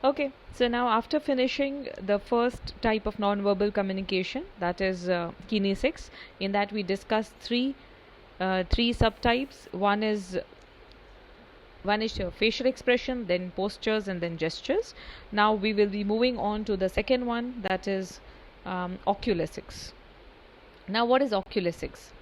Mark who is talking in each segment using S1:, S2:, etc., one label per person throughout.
S1: Okay, so now after finishing the first type of nonverbal communication, that is kinesics, in that we discussed three subtypes. One is facial expression, then postures, and then gestures. Now we will be moving on to the second one, that is oculesics. Now, what is oculesics?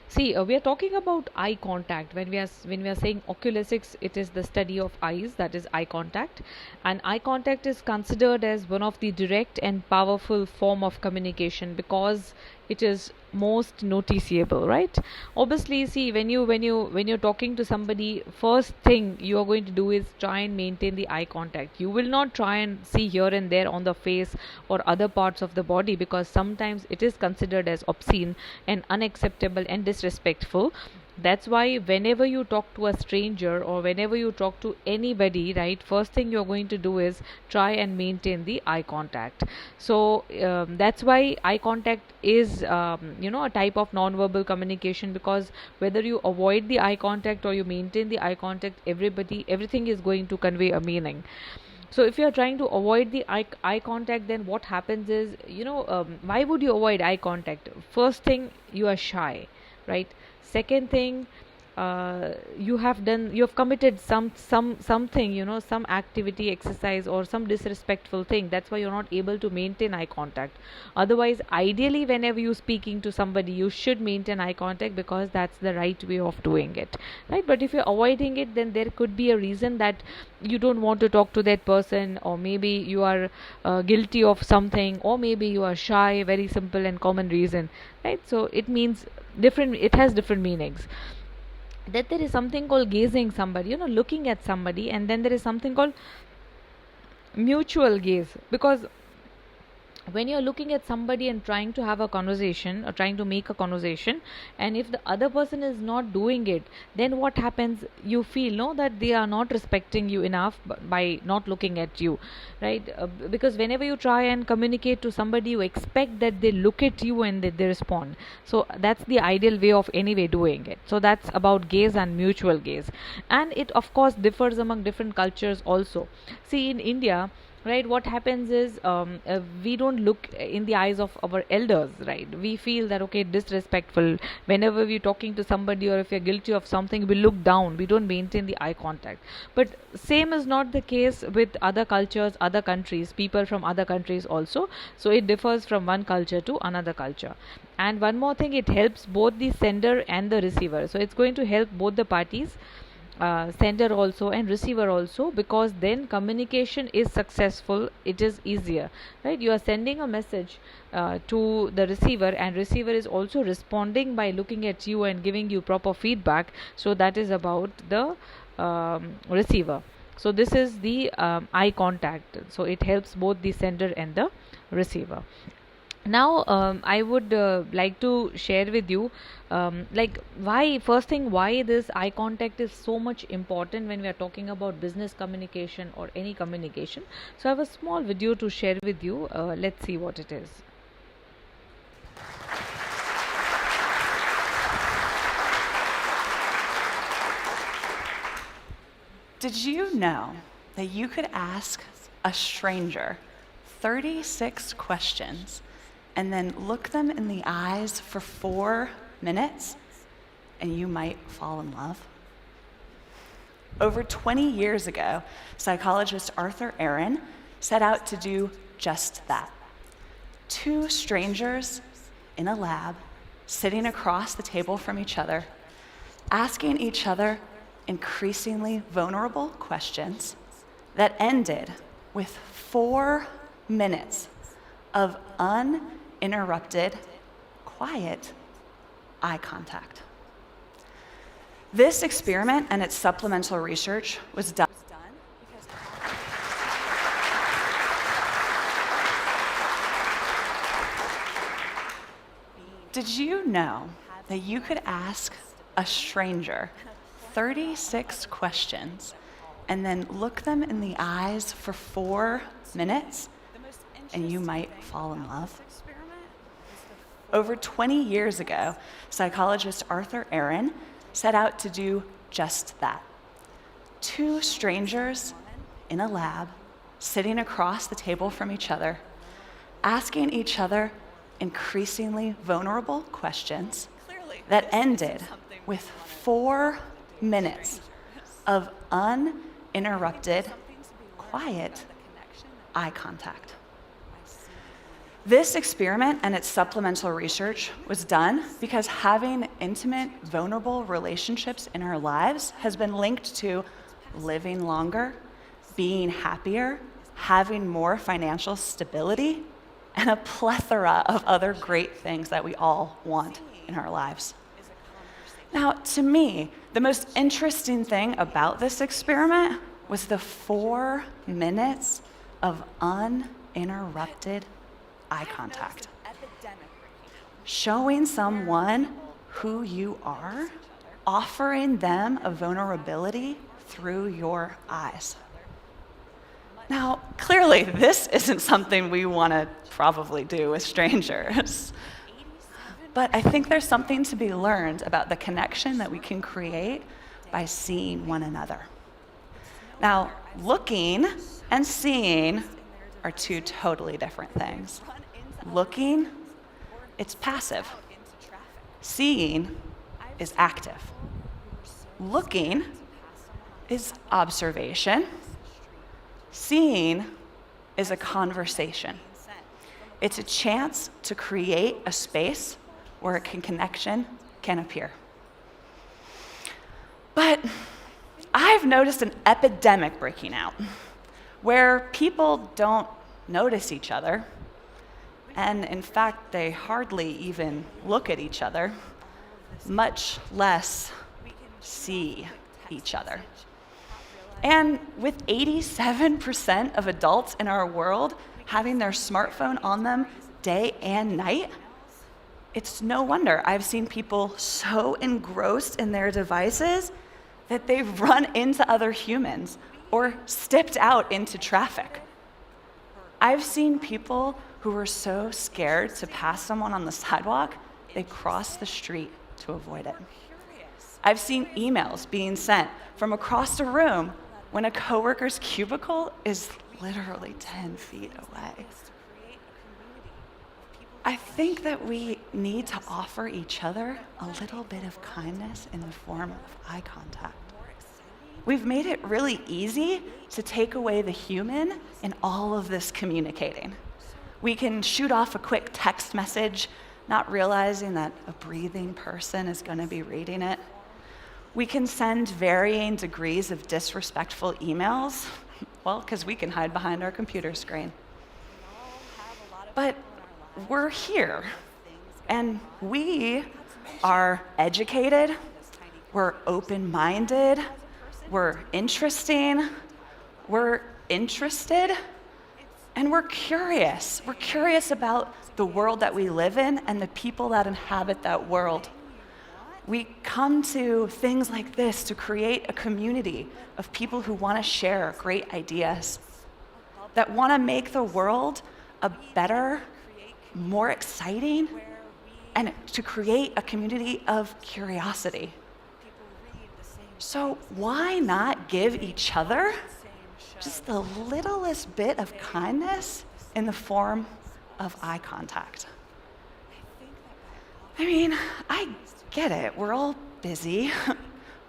S1: See, we are talking about eye contact. When we are saying oculesics, it is the study of eyes, that is eye contact, and eye contact is considered as one of the direct and powerful form of communication because it is most noticeable, right? Obviously, see, when you're talking to somebody, first thing you are going to do is try and maintain the eye contact. You will not try and see here and there on the face or other parts of the body, because sometimes it is considered as obscene and unacceptable and disrespectful. That's why whenever you talk to a stranger or whenever you talk to anybody, right, first thing you're going to do is try and maintain the eye contact. So that's why eye contact is a type of non-verbal communication, because whether you avoid the eye contact or you maintain the eye contact, everything is going to convey a meaning. So if you are trying to avoid the eye contact, then what happens is, why would you avoid eye contact? First thing, you are shy, right? Second thing, you have committed something, some activity, exercise, or some disrespectful thing. That's why you're not able to maintain eye contact. Otherwise, ideally, whenever you're speaking to somebody, you should maintain eye contact, because that's the right way of doing it, right? But if you're avoiding it, then there could be a reason that you don't want to talk to that person, or maybe you are guilty of something, or maybe you are shy. Very simple and common reason, right? So it has different meanings. That there is something called gazing somebody, looking at somebody, and then there is something called mutual gaze. Because when you're looking at somebody and trying to have a conversation or trying to make a conversation, and if the other person is not doing it, then what happens? You feel, no, that they are not respecting you enough by not looking at you, right? Because whenever you try and communicate to somebody, you expect that they look at you and that they respond. So that's the ideal way of anyway doing it. So that's about gaze and mutual gaze. And it of course differs among different cultures also. See, in India, right, what happens is, we don't look in the eyes of our elders, right? We feel that, okay, disrespectful. Whenever we're talking to somebody, or if you're guilty of something, we look down, we don't maintain the eye contact. But same is not the case with other cultures, other countries, people from other countries also. So it differs from one culture to another culture. And one more thing, it helps both the sender and the receiver. So it's going to help both the parties, sender also and receiver also, because then communication is successful, it is easier, right? You are sending a message to the receiver, and receiver is also responding by looking at you and giving you proper feedback. So that is about the receiver. So this is the eye contact. So it helps both the sender and the receiver. Now I would like to share with you, like, why, first thing, why this eye contact is so much important when we are talking about business communication or any communication. So I have a small video to share with you. Let's see what it is.
S2: Did you know that you could ask a stranger 36 questions and then look them in the eyes for 4 minutes and you might fall in love? Over 20 years ago, psychologist Arthur Aaron set out to do just that. 2 strangers in a lab, sitting across the table from each other, asking each other increasingly vulnerable questions that ended with 4 minutes of uninterrupted, quiet eye contact. This experiment and its supplemental research was done because Did you know that you could ask a stranger 36 questions and then look them in the eyes for 4 minutes and you might fall in love? Over 20 years ago, psychologist Arthur Aaron set out to do just that. 2 strangers in a lab, sitting across the table from each other, asking each other increasingly vulnerable questions that ended with 4 minutes of uninterrupted, quiet eye contact. This experiment and its supplemental research was done because having intimate, vulnerable relationships in our lives has been linked to living longer, being happier, having more financial stability, and a plethora of other great things that we all want in our lives. Now, to me, the most interesting thing about this experiment was the 4 minutes of uninterrupted eye contact. Showing someone who you are, offering them a vulnerability through your eyes. Now, clearly, this isn't something we want to probably do with strangers. But I think there's something to be learned about the connection that we can create by seeing one another. Now, looking and seeing are 2 totally different things. Looking, it's passive. Seeing is active. Looking is observation. Seeing is a conversation. It's a chance to create a space where connection can appear. But I've noticed an epidemic breaking out where people don't notice each other, and in fact, they hardly even look at each other, much less see each other. And with 87% of adults in our world having their smartphone on them day and night, it's no wonder I've seen people so engrossed in their devices that they've run into other humans or stepped out into traffic. I've seen people who were so scared to pass someone on the sidewalk, they crossed the street to avoid it. I've seen emails being sent from across the room when a coworker's cubicle is literally 10 feet away. I think that we need to offer each other a little bit of kindness in the form of eye contact. We've made it really easy to take away the human in all of this communicating. We can shoot off a quick text message, not realizing that a breathing person is going to be reading it. We can send varying degrees of disrespectful emails, well, because we can hide behind our computer screen. But we're here, and we are educated, we're open-minded, we're interesting, we're interested, and we're curious. We're curious about the world that we live in and the people that inhabit that world. We come to things like this to create a community of people who want to share great ideas, that want to make the world a better, more exciting, and to create a community of curiosity. So why not give each other just the littlest bit of kindness in the form of eye contact? I mean, I get it. We're all busy.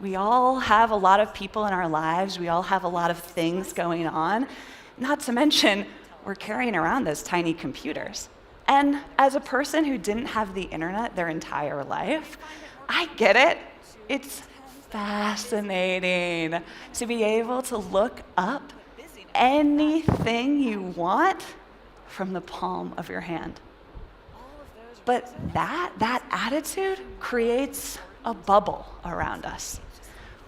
S2: We all have a lot of people in our lives. We all have a lot of things going on. Not to mention, we're carrying around those tiny computers. And as a person who didn't have the internet their entire life, I get it. It's fascinating to be able to look up anything you want from the palm of your hand. But that attitude creates a bubble around us.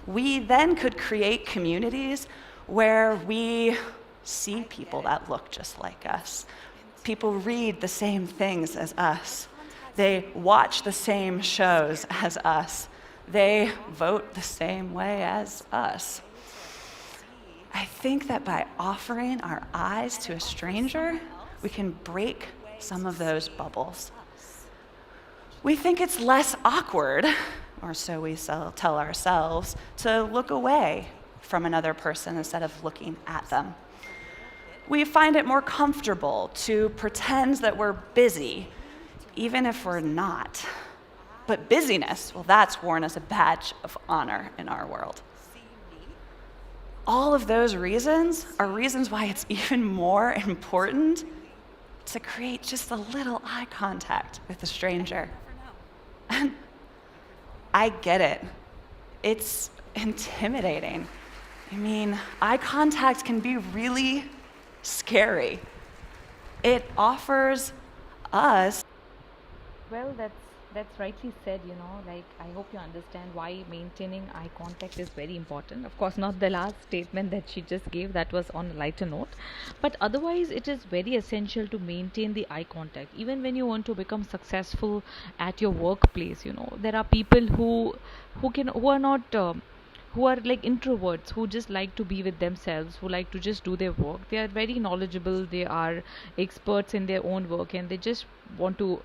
S2: We then could create communities where we see people that look just like us. People read the same things as us. They watch the same shows as us. They vote the same way as us. I think that by offering our eyes to a stranger, we can break some of those bubbles. We think it's less awkward, or so we tell ourselves, to look away from another person instead of looking at them. We find it more comfortable to pretend that we're busy, even if we're not. But busyness, well, that's worn as a badge of honor in our world. All of those reasons are reasons why it's even more important to create just a little eye contact with a stranger. And I get it. It's intimidating. I mean, eye contact can be really scary. It offers us.
S1: Well, that's rightly said, like I hope you understand why maintaining eye contact is very important. Of course, not the last statement that she just gave, that was on a lighter note. But otherwise, it is very essential to maintain the eye contact. Even when you want to become successful at your workplace, there are people who are not who are like introverts, who just like to be with themselves, who like to just do their work. They are very knowledgeable, they are experts in their own work, and they just want to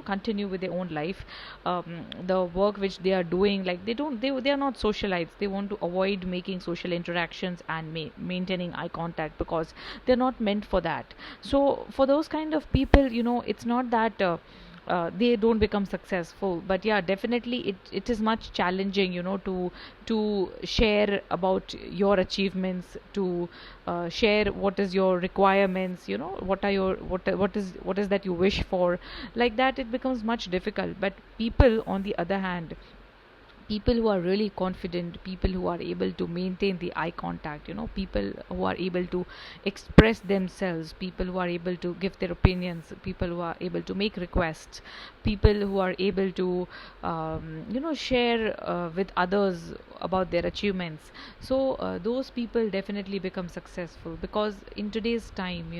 S1: continue with their own life, the work which they are doing. Like they are not socialites, they want to avoid making social interactions and maintaining eye contact, because they're not meant for that. So for those kind of people, it's not that they don't become successful, but yeah, definitely it is much challenging, to share about your achievements, to share what is your requirements, what are your what is that you wish for. Like that, it becomes much difficult. But people, on the other hand, people who are really confident, people who are able to maintain the eye contact, people who are able to express themselves, people who are able to give their opinions, people who are able to make requests, people who are able to share with others about their achievements. So those people definitely become successful, because in today's time,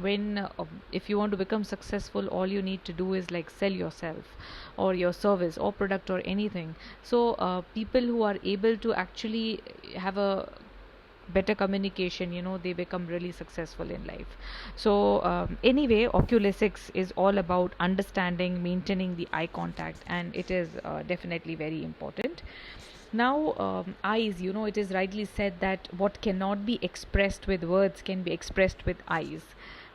S1: when if you want to become successful, all you need to do is like sell yourself or your service or product or anything. So people who are able to actually have a better communication, they become really successful in life. So anyway, Oculesics is all about understanding, maintaining the eye contact, and it is definitely very important. Now, eyes, it is rightly said that what cannot be expressed with words can be expressed with eyes.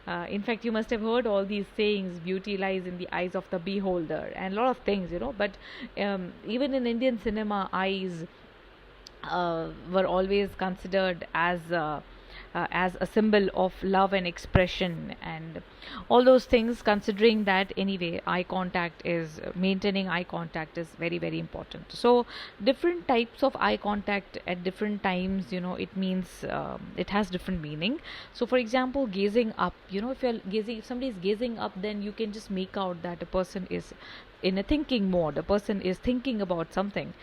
S1: In fact, you must have heard all these sayings: beauty lies in the eyes of the beholder, and a lot of things, But even in Indian cinema, eyes were always considered as a symbol of love and expression, and all those things. Considering that, anyway, maintaining eye contact is very, very important. So different types of eye contact at different times, it means it has different meaning. So for example, gazing up, if somebody is gazing up, then you can just make out that a person is in a thinking mode, a person is thinking about something.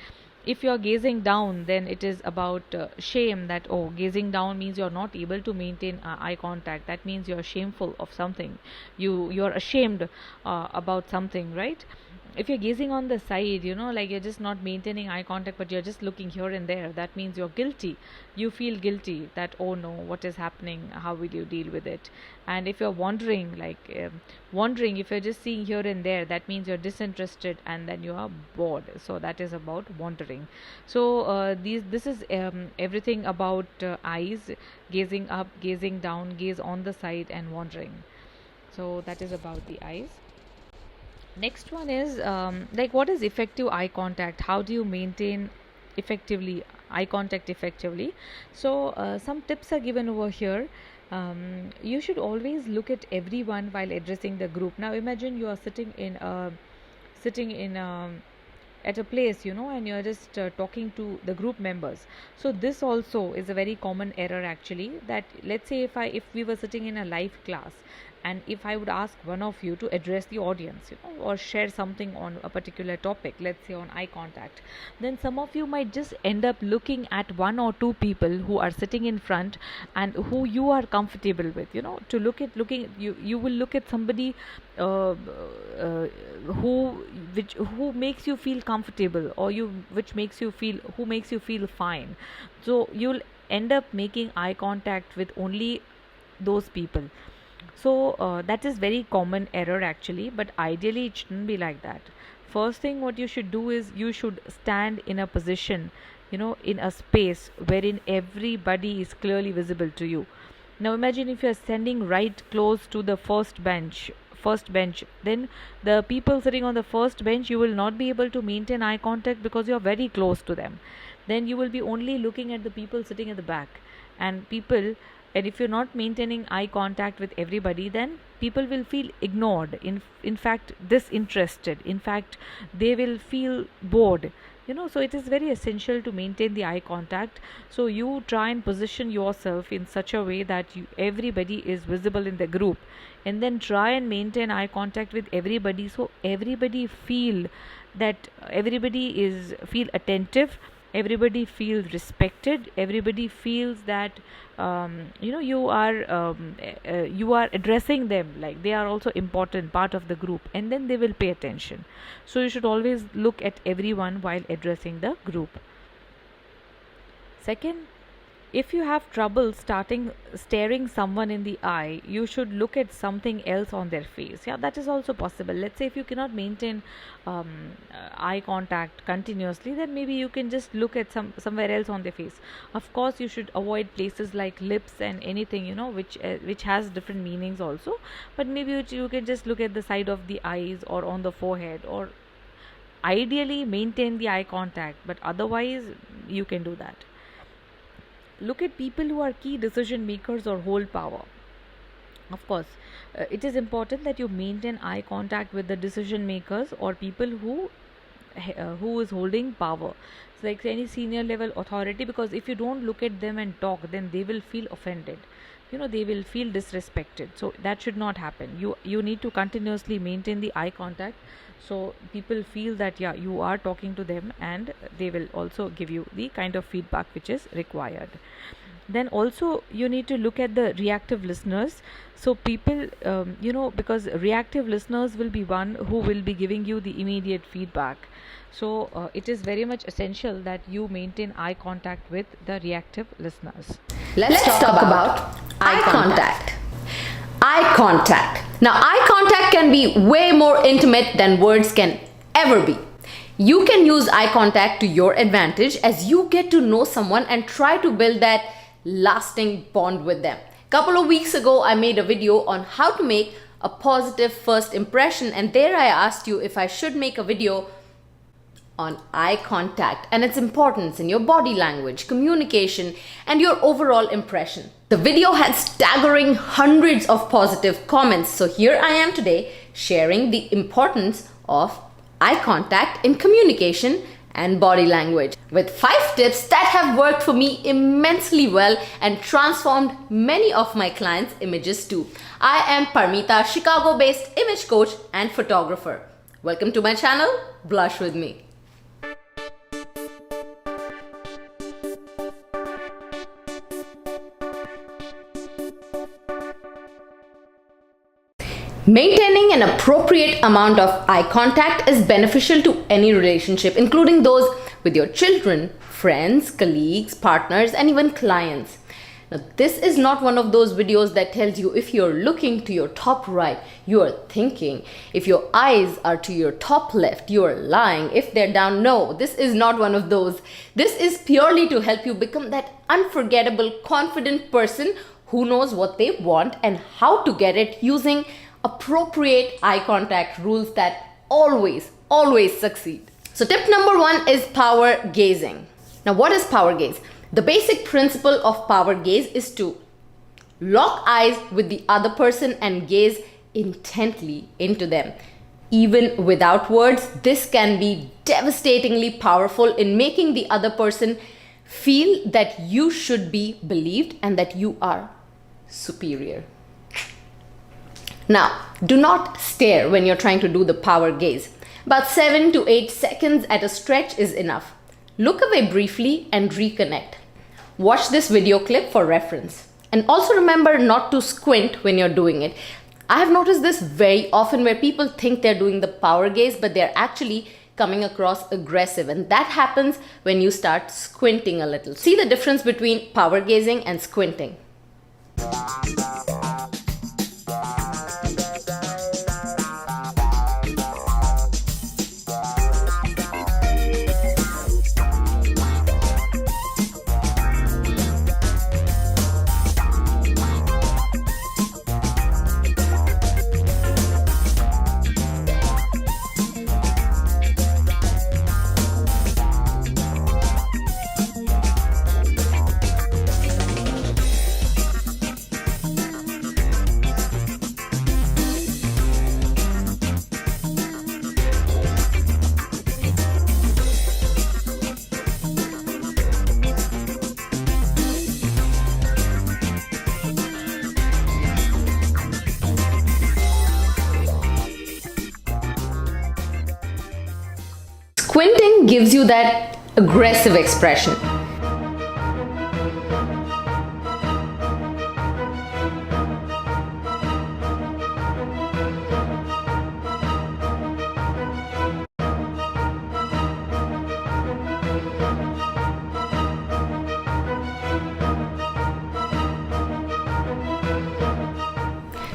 S1: If you're gazing down, then it is about shame, that oh, gazing down means you're not able to maintain eye contact. That means you're shameful of something, you're ashamed about something, right? If you're gazing on the side, like you're just not maintaining eye contact, but you're just looking here and there, that means you're guilty. You feel guilty that, oh no, what is happening, how will you deal with it? And if you're wandering, if you're just seeing here and there, that means you're disinterested, and then you are bored. So that is about wandering. So this is everything about eyes: gazing up, gazing down, gaze on the side, and wandering. So that is about the eyes. Next one is what is effective eye contact? How do you maintain effectively eye contact effectively? So some tips are given over here. You should always look at everyone while addressing the group. Now imagine you are sitting in at a place, and you're just talking to the group members. So this also is a very common error, actually, that let's say if we were sitting in a live class, and if I would ask one of you to address the audience, or share something on a particular topic, let's say on eye contact, then some of you might just end up looking at one or two people who are sitting in front and who you are comfortable with. To looking you will look at somebody who makes you feel comfortable, or who makes you feel fine. So you'll end up making eye contact with only those people. So that is very common error, actually, but ideally it shouldn't be like that. First thing what you should do is you should stand in a position, in a space wherein everybody is clearly visible to you. Now imagine if you are standing right close to the first bench, then the people sitting on the first bench, you will not be able to maintain eye contact because you are very close to them. Then you will be only looking at the people sitting at the back, and if you're not maintaining eye contact with everybody, then people will feel ignored, in fact disinterested, in fact they will feel bored. So it is very essential to maintain the eye contact. So you try and position yourself in such a way that everybody is visible in the group, and then try and maintain eye contact with everybody, so everybody feel attentive, everybody feels respected, everybody feels that you are addressing them like they are also important part of the group, and then they will pay attention. So you should always look at everyone while addressing the group. Second, if you have trouble staring someone in the eye, you should look at something else on their face. Yeah, that is also possible. Let's say if you cannot maintain eye contact continuously, then maybe you can just look at somewhere else on their face. Of course, you should avoid places like lips and anything which has different meanings also. But maybe you can just look at the side of the eyes or on the forehead, or ideally maintain the eye contact. But otherwise, you can do that. Look at people who are key decision makers or hold power. Of course, it is important that you maintain eye contact with the decision makers or people who is holding power. It's like any senior level authority, because if you don't look at them and talk, then they will feel offended. They will feel disrespected. So that should not happen. You need to continuously maintain the eye contact, so people feel that you are talking to them, and they will also give you the kind of feedback which is required. Then also you need to look at the reactive listeners. So people, because reactive listeners will be one who will be giving you the immediate feedback. So it is very much essential that you maintain eye contact with the reactive listeners.
S3: Let's talk about eye contact. Eye contact. Now, eye contact can be way more intimate than words can ever be. You can use eye contact to your advantage as you get to know someone and try to build that lasting bond with them. Couple of weeks ago, I made a video on how to make a positive first impression, and there I asked you if I should make a video on eye contact and its importance in your body language, communication, and your overall impression. The video had staggering hundreds of positive comments, so here I am today sharing the importance of eye contact in communication and body language with 5 tips that have worked for me immensely well and transformed many of my clients' images too. I am Parmita, Chicago-based image coach and photographer. Welcome to my channel, Blush with me. Maintaining an appropriate amount of eye contact is beneficial to any relationship, including those with your children, friends, colleagues, partners, and even clients. Now, this is not one of those videos that tells you if you're looking to your top right, you are thinking. If your eyes are to your top left, you are lying. If they're down, no, this is not one of those. This is purely to help you become that unforgettable, confident person who knows what they want and how to get it using appropriate eye contact rules that always succeed. So tip number 1 is power gazing. Now, what is power gaze? The basic principle of power gaze is to lock eyes with the other person and gaze intently into them. Even without words, this can be devastatingly powerful in making the other person feel that you should be believed and that you are superior. Now, do not stare when you're trying to do the power gaze. About 7 to 8 seconds at a stretch is enough. Look away briefly and reconnect. Watch this video clip for reference. And also remember not to squint when you're doing it. I have noticed this very often where people think they're doing the power gaze, but they're actually coming across aggressive. And that happens when you start squinting a little. See the difference between power gazing and squinting. often gives you that aggressive expression.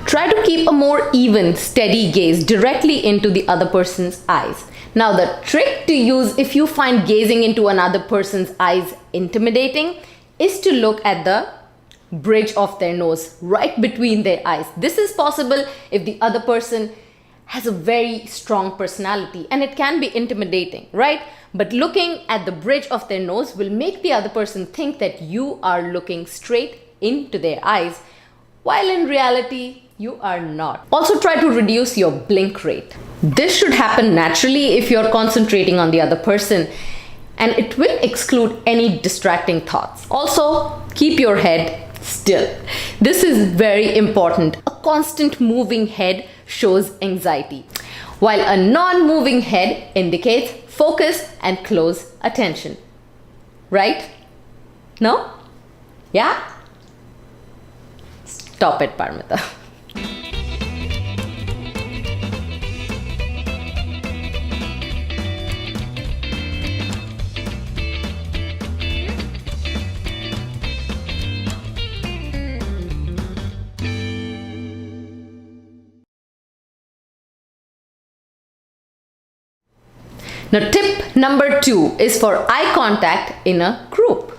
S3: Try to keep a more even, steady gaze directly into the other person's eyes. Now, the trick to use if you find gazing into another person's eyes intimidating is to look at the bridge of their nose, right between their eyes. This is possible if the other person has a very strong personality, and it can be intimidating, right? But looking at the bridge of their nose will make the other person think that you are looking straight into their eyes, while in reality, you are not. Also, try to reduce your blink rate. This should happen naturally if you're concentrating on the other person, and it will exclude any distracting thoughts. Also, keep your head still. This is very important. A constant moving head shows anxiety, while a non-moving head indicates focus and close attention. Right? No? Yeah? Stop it, Paramita. Now, tip number 2 is for eye contact in a group.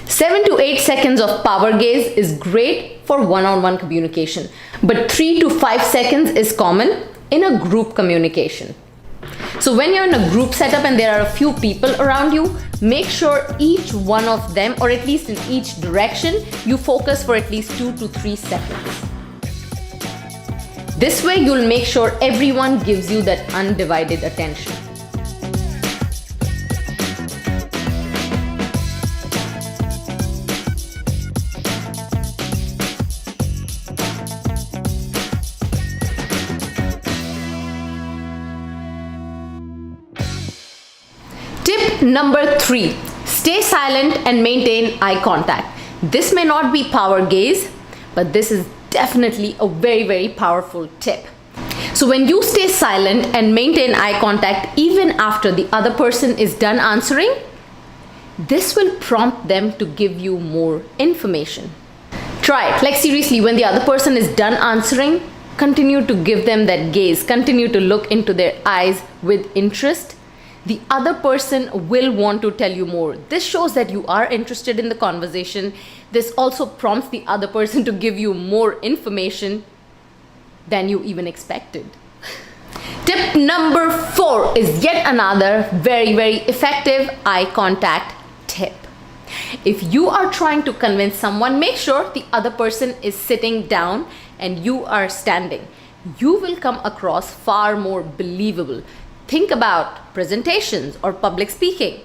S3: 7 to 8 seconds of power gaze is great for one-on-one communication, but 3 to 5 seconds is common in a group communication. So when you're in a group setup and there are a few people around you, make sure each one of them, or at least in each direction, you focus for at least 2 to 3 seconds. This way you'll make sure everyone gives you that undivided attention. Tip number 3, stay silent and maintain eye contact. This may not be power gaze, but this is definitely a very, very powerful tip. So when you stay silent and maintain eye contact even after the other person is done answering, this will prompt them to give you more information. Try it. Like seriously, when the other person is done answering, continue to give them that gaze, continue to look into their eyes with interest. The other person will want to tell you more. This shows that you are interested in the conversation. This also prompts the other person to give you more information than you even expected. Tip number 4 is yet another very, very effective eye contact tip. If you are trying to convince someone, make sure the other person is sitting down and you are standing. You will come across far more believable. Think about presentations or public speaking.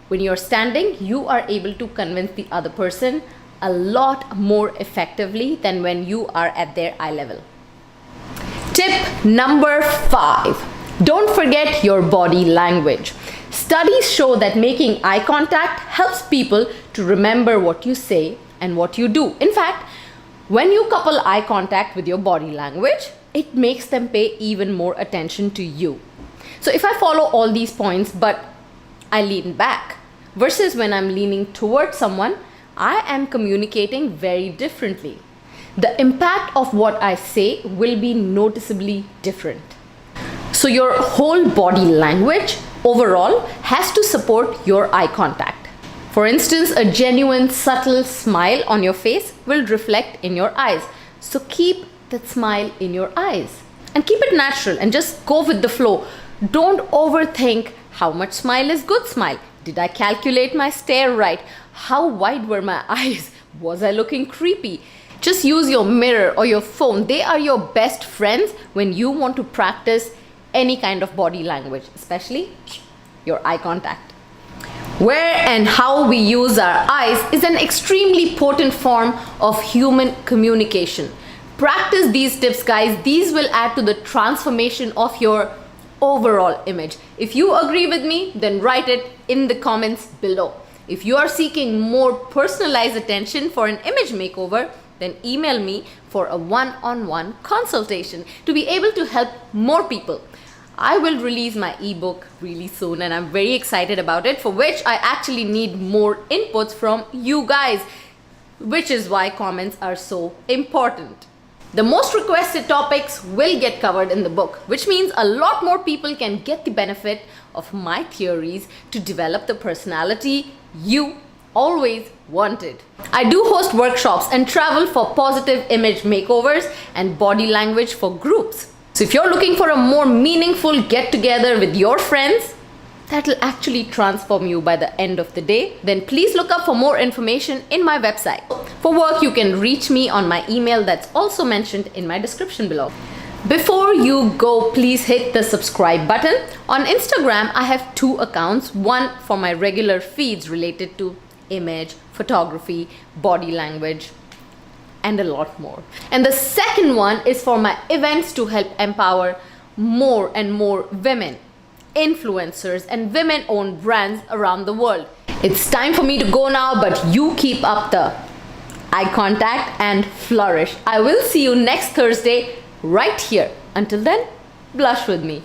S3: When you're standing, you are able to convince the other person a lot more effectively than when you are at their eye level. Tip number 5, don't forget your body language. Studies show that making eye contact helps people to remember what you say and what you do. In fact, when you couple eye contact with your body language, it makes them pay even more attention to you. So if I follow all these points, but I lean back, versus when I'm leaning towards someone, I am communicating very differently. The impact of what I say will be noticeably different. So your whole body language overall has to support your eye contact. For instance, a genuine, subtle smile on your face will reflect in your eyes. So keep that smile in your eyes and keep it natural and just go with the flow. Don't overthink how much smile is good smile. Did I calculate my stare right? How wide were my eyes? Was I looking creepy? Just use your mirror or your phone. They are your best friends when you want to practice any kind of body language, especially your eye contact. Where and how we use our eyes is an extremely potent form of human communication. Practice these tips, guys. These will add to the transformation of your overall image. If you agree with me, then write it in the comments below. If you are seeking more personalized attention for an image makeover, then email me for a one-on-one consultation to be able to help more people. I will release my ebook really soon and I'm very excited about it, for which I actually need more inputs from you guys, which is why comments are so important. The most requested topics will get covered in the book, which means a lot more people can get the benefit of my theories to develop the personality you always wanted. I do host workshops and travel for positive image makeovers and body language for groups. So if you're looking for a more meaningful get together with your friends that will actually transform you by the end of the day, then please look up for more information in my website. For work, you can reach me on my email that's also mentioned in my description below. Before you go, please hit the subscribe button. On Instagram, I have 2 accounts, one for my regular feeds related to image, photography, body language, and a lot more. And the second one is for my events to help empower more and more women, influencers, and women-owned brands around the world. It's time for me to go now, but you keep up the eye contact and flourish. I will see you next Thursday right here. Until then, blush with me.